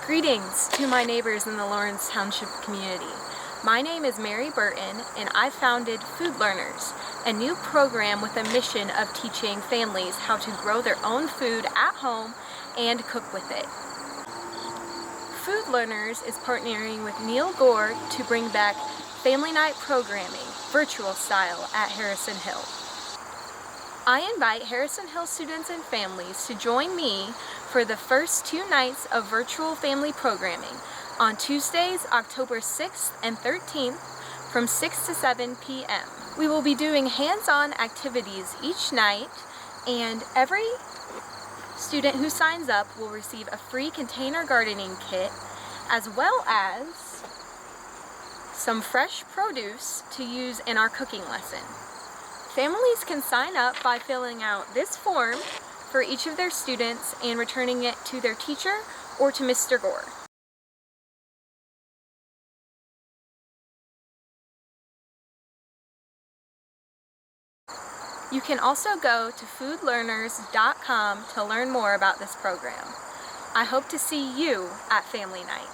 Greetings to my neighbors in the Lawrence Township community. My name is Mary Burton, and I founded Foodlearners, a new program with a mission of teaching families how to grow their own food at home and cook with it. Foodlearners is partnering with Neal Gore to bring back family night programming, virtual style, at Harrison Hill. I invite Harrison Hill students and families to join me for the first 2 nights of virtual family programming on Tuesdays, October 6th and 13th from 6 to 7 p.m. We will be doing hands-on activities each night, and every student who signs up will receive a free container gardening kit as well as some fresh produce to use in our cooking lesson. Families can sign up by filling out this form for each of their students and returning it to their teacher or to Mr. Gore. You can also go to foodlearners.com to learn more about this program. I hope to see you at Family Night.